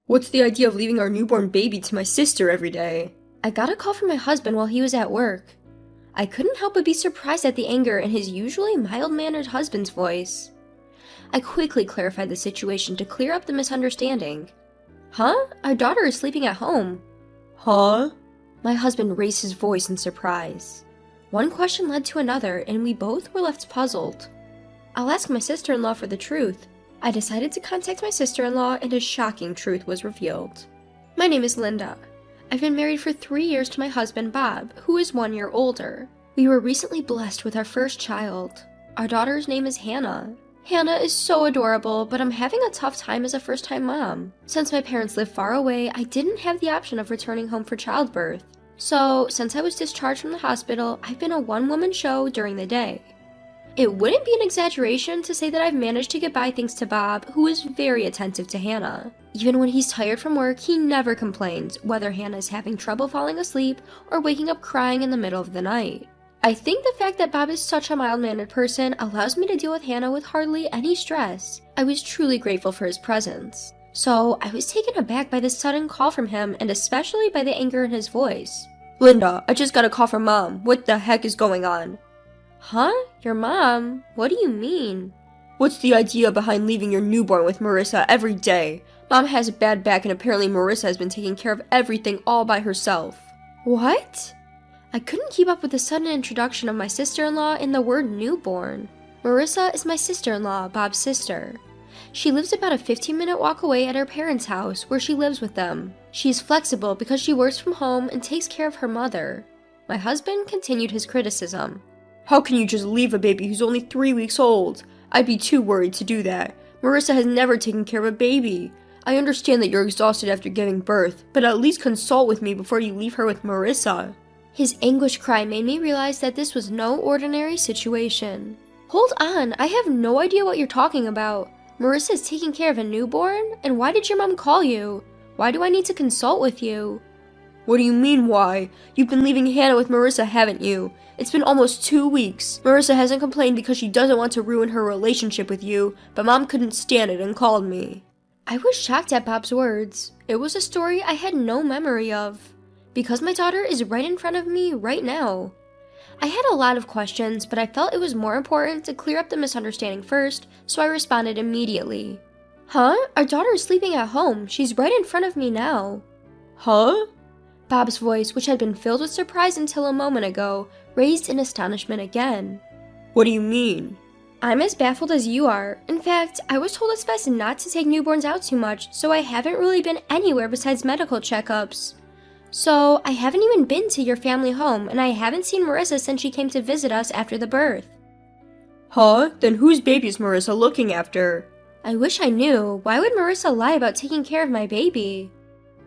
What's the idea of leaving our newborn baby to my sister every day? I got a call from my husband while he was at work. I couldn't help but be surprised at the anger in his usually mild-mannered husband's voice. I quickly clarified the situation to clear up the misunderstanding. Huh? Our daughter is sleeping at home. Huh? My husband raised his voice in surprise. One question led to another, and we both were left puzzled. I'll ask my sister-in-law for the truth. I decided to contact my sister-in-law, and a shocking truth was revealed. My name is Linda. I've been married for 3 years to my husband, Bob, who is 1 year older. We were recently blessed with our first child. Our daughter's name is Hannah. Hannah is so adorable, but I'm having a tough time as a first-time mom. Since my parents live far away, I didn't have the option of returning home for childbirth. So, since I was discharged from the hospital, I've been a one-woman show during the day. It wouldn't be an exaggeration to say that I've managed to get by thanks to Bob, who is very attentive to Hannah. Even when he's tired from work, he never complains, whether Hannah is having trouble falling asleep or waking up crying in the middle of the night. I think the fact that Bob is such a mild-mannered person allows me to deal with Hannah with hardly any stress. I was truly grateful for his presence. So, I was taken aback by this sudden call from him, and especially by the anger in his voice. Linda, I just got a call from Mom. What the heck is going on? Huh? Your mom? What do you mean? What's the idea behind leaving your newborn with Marissa every day? Mom has a bad back and apparently Marissa has been taking care of everything all by herself. What? I couldn't keep up with the sudden introduction of my sister-in-law and the word newborn. Marissa is my sister-in-law, Bob's sister. She lives about a 15-minute walk away at her parents' house, where she lives with them. She is flexible because she works from home and takes care of her mother. My husband continued his criticism. How can you just leave a baby who's only 3 weeks old? I'd be too worried to do that. Marissa has never taken care of a baby. I understand that you're exhausted after giving birth, but at least consult with me before you leave her with Marissa. His anguished cry made me realize that this was no ordinary situation. Hold on, I have no idea what you're talking about. Marissa is taking care of a newborn? And why did your mom call you? Why do I need to consult with you? What do you mean, why? You've been leaving Hannah with Marissa, haven't you? It's been almost 2 weeks. Marissa hasn't complained because she doesn't want to ruin her relationship with you, but Mom couldn't stand it and called me. I was shocked at Bob's words. It was a story I had no memory of. Because my daughter is right in front of me right now. I had a lot of questions, but I felt it was more important to clear up the misunderstanding first, so I responded immediately. Huh? Our daughter is sleeping at home. She's right in front of me now. Huh? Bob's voice, which had been filled with surprise until a moment ago, raised in astonishment again. What do you mean? I'm as baffled as you are. In fact, I was told it's best not to take newborns out too much, so I haven't really been anywhere besides medical checkups. So, I haven't even been to your family home, and I haven't seen Marissa since she came to visit us after the birth. Huh? Then whose baby is Marissa looking after? I wish I knew. Why would Marissa lie about taking care of my baby?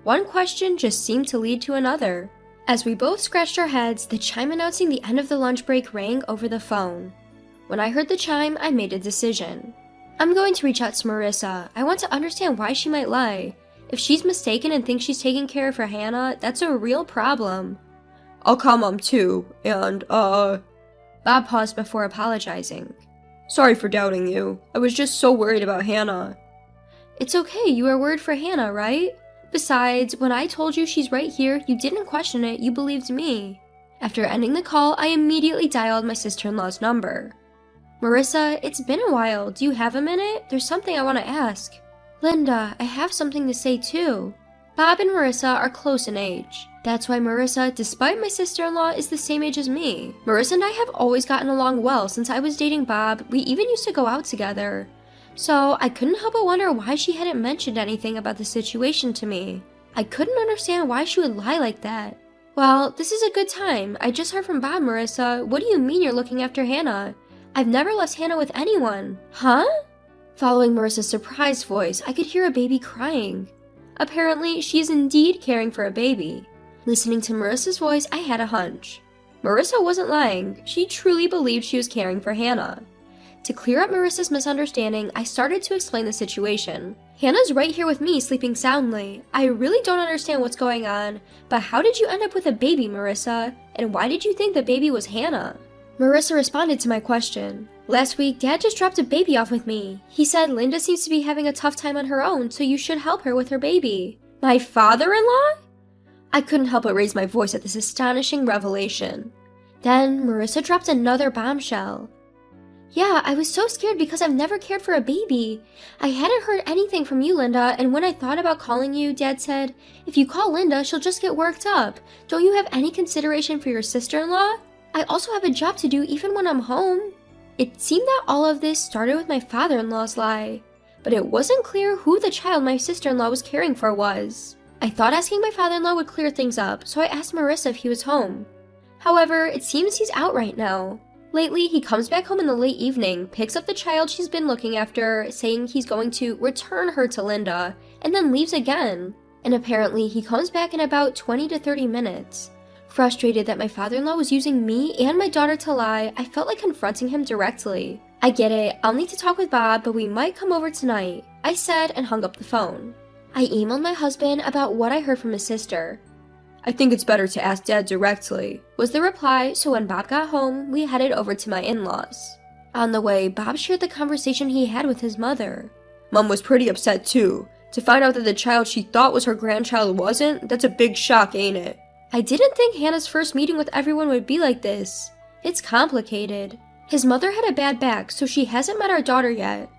One question just seemed to lead to another. As we both scratched our heads, the chime announcing the end of the lunch break rang over the phone. When I heard the chime, I made a decision. I'm going to reach out to Marissa. I want to understand why she might lie. If she's mistaken and thinks she's taking care of her Hannah, that's a real problem. I'll call Mom too, and, Bob paused before apologizing. Sorry for doubting you. I was just so worried about Hannah. It's okay, you were worried for Hannah, right? Besides, when I told you she's right here, you didn't question it, you believed me. After ending the call, I immediately dialed my sister-in-law's number. Marissa, it's been a while. Do you have a minute? There's something I want to ask. Linda, I have something to say too. Bob and Marissa are close in age. That's why Marissa, despite my sister-in-law, is the same age as me. Marissa and I have always gotten along well since I was dating Bob. We even used to go out together. So, I couldn't help but wonder why she hadn't mentioned anything about the situation to me. I couldn't understand why she would lie like that. Well, this is a good time. I just heard from Bob, Marissa. What do you mean you're looking after Hannah? I've never left Hannah with anyone. Huh? Following Marissa's surprised voice, I could hear a baby crying. Apparently, she is indeed caring for a baby. Listening to Marissa's voice, I had a hunch. Marissa wasn't lying. She truly believed she was caring for Hannah. To clear up Marissa's misunderstanding, I started to explain the situation. Hannah's right here with me, sleeping soundly. I really don't understand what's going on, but how did you end up with a baby, Marissa? And why did you think the baby was Hannah? Marissa responded to my question. Last week, Dad just dropped a baby off with me. He said Linda seems to be having a tough time on her own, so you should help her with her baby. My father-in-law? I couldn't help but raise my voice at this astonishing revelation. Then, Marissa dropped another bombshell. Yeah, I was so scared because I've never cared for a baby. I hadn't heard anything from you, Linda, and when I thought about calling you, Dad said, if you call Linda, she'll just get worked up. Don't you have any consideration for your sister-in-law? I also have a job to do even when I'm home. It seemed that all of this started with my father-in-law's lie, but it wasn't clear who the child my sister-in-law was caring for was. I thought asking my father-in-law would clear things up, so I asked Marissa if he was home. However, it seems he's out right now. Lately, he comes back home in the late evening, picks up the child she's been looking after, saying he's going to return her to Linda, and then leaves again. And apparently, he comes back in about 20 to 30 minutes. Frustrated that my father-in-law was using me and my daughter to lie, I felt like confronting him directly. I get it, I'll need to talk with Bob, but we might come over tonight, I said and hung up the phone. I emailed my husband about what I heard from his sister. I think it's better to ask Dad directly, was the reply, so when Bob got home, we headed over to my in-laws. On the way, Bob shared the conversation he had with his mother. Mom was pretty upset too. To find out that the child she thought was her grandchild wasn't, that's a big shock, ain't it? I didn't think Hannah's first meeting with everyone would be like this. It's complicated. His mother had a bad back, so she hasn't met our daughter yet.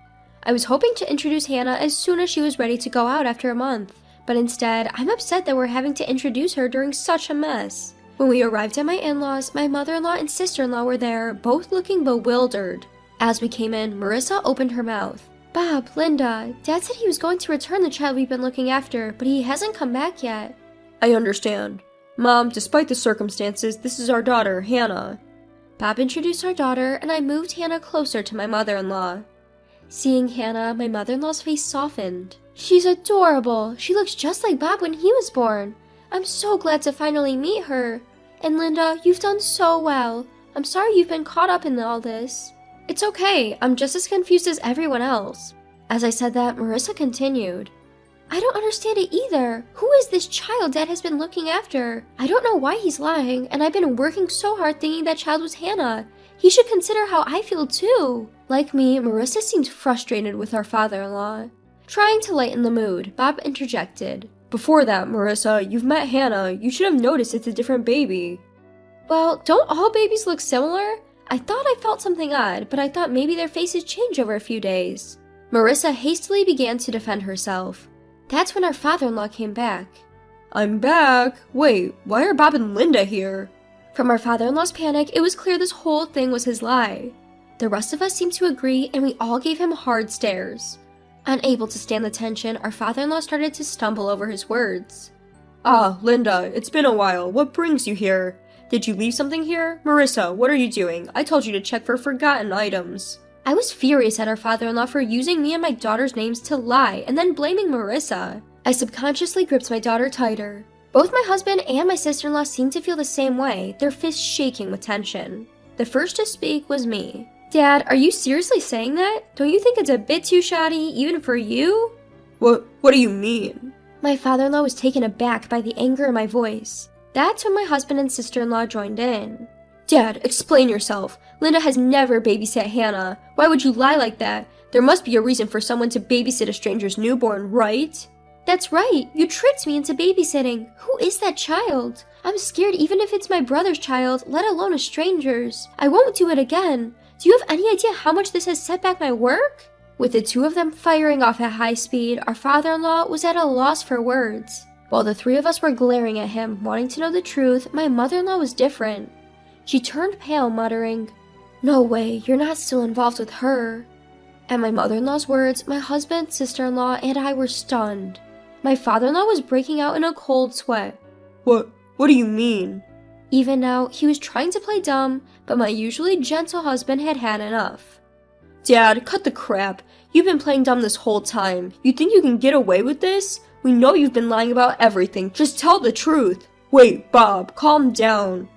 I was hoping to introduce Hannah as soon as she was ready to go out after a month, but instead, I'm upset that we're having to introduce her during such a mess. When we arrived at my in-laws, my mother-in-law and sister-in-law were there, both looking bewildered. As we came in, Marissa opened her mouth. Bob, Linda, Dad said he was going to return the child we've been looking after, but he hasn't come back yet. I understand. Mom, despite the circumstances, this is our daughter, Hannah. Bob introduced our daughter, and I moved Hannah closer to my mother-in-law. Seeing Hannah, my mother-in-law's face softened. She's adorable. She looks just like Bob when he was born. I'm so glad to finally meet her. And Linda, you've done so well. I'm sorry you've been caught up in all this. It's okay. I'm just as confused as everyone else. As I said that, Marissa continued. I don't understand it either. Who is this child Dad has been looking after? I don't know why he's lying, and I've been working so hard thinking that child was Hannah. He should consider how I feel too. Like me, Marissa seemed frustrated with our father-in-law. Trying to lighten the mood, Bob interjected. Before that, Marissa, you've met Hannah. You should have noticed it's a different baby. Well, don't all babies look similar? I thought I felt something odd, but I thought maybe their faces change over a few days. Marissa hastily began to defend herself. That's when our father-in-law came back. I'm back. Wait, why are Bob and Linda here? From our father-in-law's panic, it was clear this whole thing was his lie. The rest of us seemed to agree, and we all gave him hard stares. Unable to stand the tension, our father-in-law started to stumble over his words. Ah, Linda, it's been a while. What brings you here? Did you leave something here? Marissa, what are you doing? I told you to check for forgotten items. I was furious at our father-in-law for using me and my daughter's names to lie and then blaming Marissa. I subconsciously gripped my daughter tighter. Both my husband and my sister-in-law seemed to feel the same way, their fists shaking with tension. The first to speak was me. Dad, are you seriously saying that? Don't you think it's a bit too shoddy, even for you? What do you mean? My father-in-law was taken aback by the anger in my voice. That's when my husband and sister-in-law joined in. Dad, explain yourself. Linda has never babysat Hannah. Why would you lie like that? There must be a reason for someone to babysit a stranger's newborn, right? That's right. You tricked me into babysitting. Who is that child? I'm scared even if it's my brother's child, let alone a stranger's. I won't do it again. Do you have any idea how much this has set back my work? With the two of them firing off at high speed, our father-in-law was at a loss for words. While the three of us were glaring at him, wanting to know the truth, my mother-in-law was different. She turned pale, muttering, "No way, you're not still involved with her." At my mother-in-law's words, my husband, sister-in-law, and I were stunned. My father-in-law was breaking out in a cold sweat. What do you mean? Even now, he was trying to play dumb, but my usually gentle husband had had enough. Dad, cut the crap. You've been playing dumb this whole time. You think you can get away with this? We know you've been lying about everything. Just tell the truth. Wait, Bob, calm down.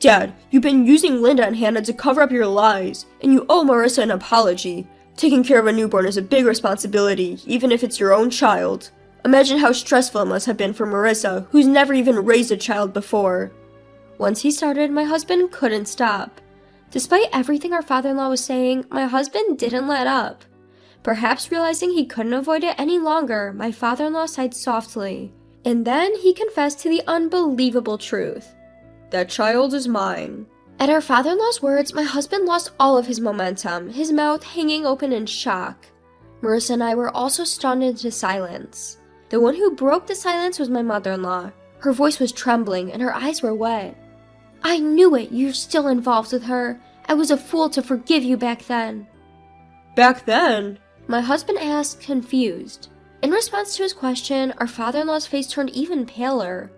Dad, you've been using Linda and Hannah to cover up your lies, and you owe Marissa an apology. Taking care of a newborn is a big responsibility, even if it's your own child. Imagine how stressful it must have been for Marissa, who's never even raised a child before. Once he started, my husband couldn't stop. Despite everything our father-in-law was saying, my husband didn't let up. Perhaps realizing he couldn't avoid it any longer, my father-in-law sighed softly. And then he confessed to the unbelievable truth. That child is mine. At our father-in-law's words, my husband lost all of his momentum, his mouth hanging open in shock. Marissa and I were also stunned into silence. The one who broke the silence was my mother-in-law. Her voice was trembling and her eyes were wet. I knew it, you're still involved with her. I was a fool to forgive you back then. Back then? My husband asked, confused. In response to his question, our father-in-law's face turned even paler.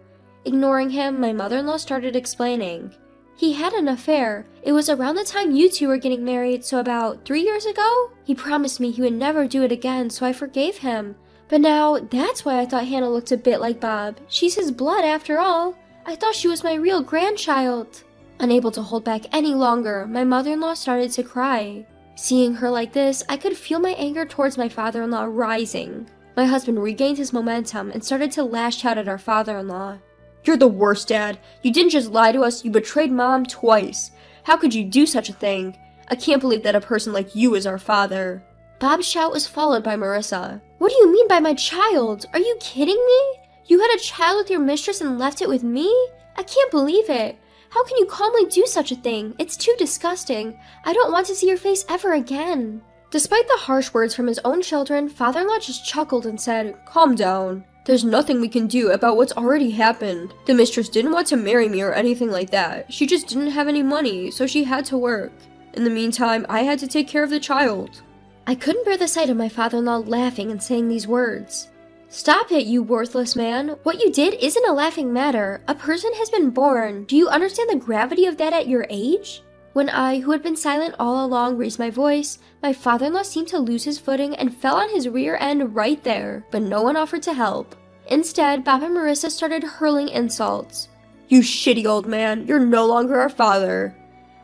Ignoring him, my mother-in-law started explaining. He had an affair. It was around the time you two were getting married, so about 3 years ago? He promised me he would never do it again, so I forgave him. But now, that's why I thought Hannah looked a bit like Bob. She's his blood after all. I thought she was my real grandchild. Unable to hold back any longer, my mother-in-law started to cry. Seeing her like this, I could feel my anger towards my father-in-law rising. My husband regained his momentum and started to lash out at our father-in-law. You're the worst, Dad. You didn't just lie to us, you betrayed Mom twice. How could you do such a thing? I can't believe that a person like you is our father. Bob's shout was followed by Marissa. What do you mean by my child? Are you kidding me? You had a child with your mistress and left it with me? I can't believe it. How can you calmly do such a thing? It's too disgusting. I don't want to see your face ever again. Despite the harsh words from his own children, father-in-law just chuckled and said, Calm down. There's nothing we can do about what's already happened. The mistress didn't want to marry me or anything like that. She just didn't have any money, so she had to work. In the meantime, I had to take care of the child. I couldn't bear the sight of my father-in-law laughing and saying these words. Stop it, you worthless man. What you did isn't a laughing matter. A person has been born. Do you understand the gravity of that at your age? When I, who had been silent all along, raised my voice, my father-in-law seemed to lose his footing and fell on his rear end right there, but no one offered to help. Instead, Bob and Marissa started hurling insults. You shitty old man, you're no longer our father.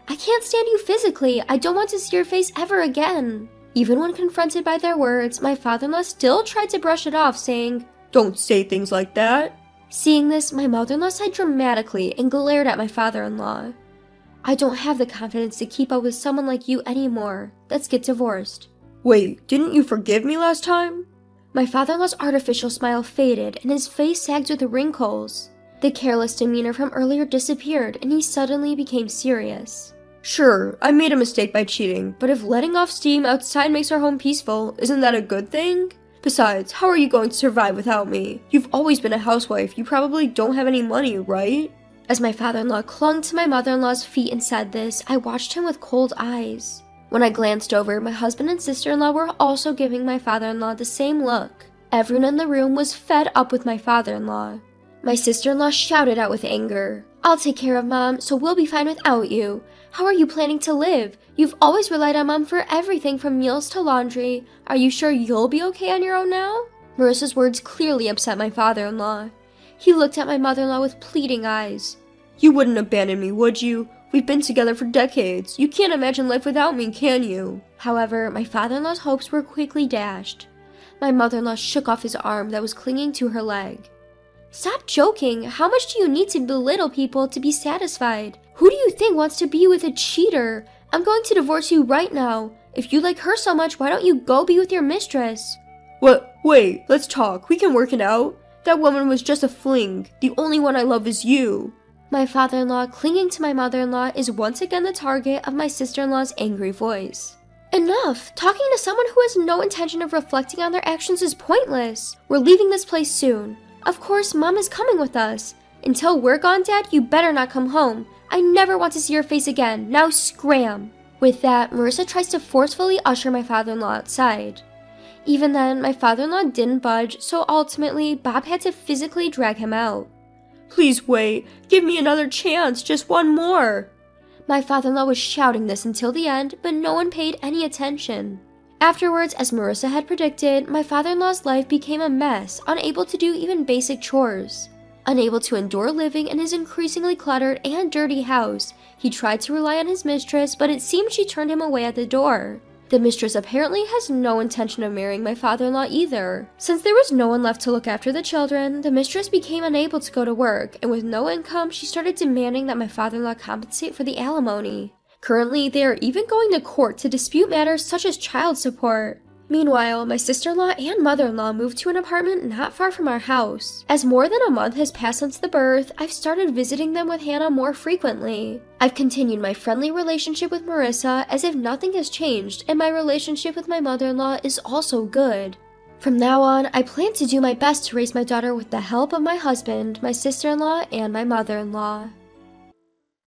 I can't stand you physically. I don't want to see your face ever again. Even when confronted by their words, my father-in-law still tried to brush it off, saying, Don't say things like that. Seeing this, my mother-in-law sighed dramatically and glared at my father-in-law. I don't have the confidence to keep up with someone like you anymore. Let's get divorced. Wait, didn't you forgive me last time? My father-in-law's artificial smile faded and his face sagged with wrinkles. The careless demeanor from earlier disappeared and he suddenly became serious. Sure, I made a mistake by cheating, but if letting off steam outside makes our home peaceful, isn't that a good thing? Besides, how are you going to survive without me? You've always been a housewife, you probably don't have any money, right? As my father-in-law clung to my mother-in-law's feet and said this, I watched him with cold eyes. When I glanced over, my husband and sister-in-law were also giving my father-in-law the same look. Everyone in the room was fed up with my father-in-law. My sister-in-law shouted out with anger, I'll take care of Mom, so we'll be fine without you. How are you planning to live? You've always relied on Mom for everything from meals to laundry. Are you sure you'll be okay on your own now? Marissa's words clearly upset my father-in-law. He looked at my mother-in-law with pleading eyes. You wouldn't abandon me, would you? We've been together for decades. You can't imagine life without me, can you? However, my father-in-law's hopes were quickly dashed. My mother-in-law shook off his arm that was clinging to her leg. Stop joking. How much do you need to belittle people to be satisfied? Who do you think wants to be with a cheater? I'm going to divorce you right now. If you like her so much, why don't you go be with your mistress? What? Wait, let's talk. We can work it out. That woman was just a fling. The only one I love is you. My father-in-law, clinging to my mother-in-law, is once again the target of my sister-in-law's angry voice. Enough! Talking to someone who has no intention of reflecting on their actions is pointless. We're leaving this place soon. Of course, Mom is coming with us. Until we're gone, Dad, you better not come home. I never want to see your face again. Now scram! With that, Marissa tries to forcefully usher my father-in-law outside. Even then, my father-in-law didn't budge, so ultimately, Bob had to physically drag him out. Please wait. Give me another chance. Just one more. My father-in-law was shouting this until the end, but no one paid any attention. Afterwards, as Marissa had predicted, my father-in-law's life became a mess, unable to do even basic chores. Unable to endure living in his increasingly cluttered and dirty house, he tried to rely on his mistress, but it seemed she turned him away at the door. The mistress apparently has no intention of marrying my father-in-law either. Since there was no one left to look after the children, the mistress became unable to go to work, and with no income, she started demanding that my father-in-law compensate for the alimony. Currently, they are even going to court to dispute matters such as child support. Meanwhile, my sister-in-law and mother-in-law moved to an apartment not far from our house. As more than a month has passed since the birth, I've started visiting them with Hannah more frequently. I've continued my friendly relationship with Marissa as if nothing has changed, and my relationship with my mother-in-law is also good. From now on, I plan to do my best to raise my daughter with the help of my husband, my sister-in-law, and my mother-in-law.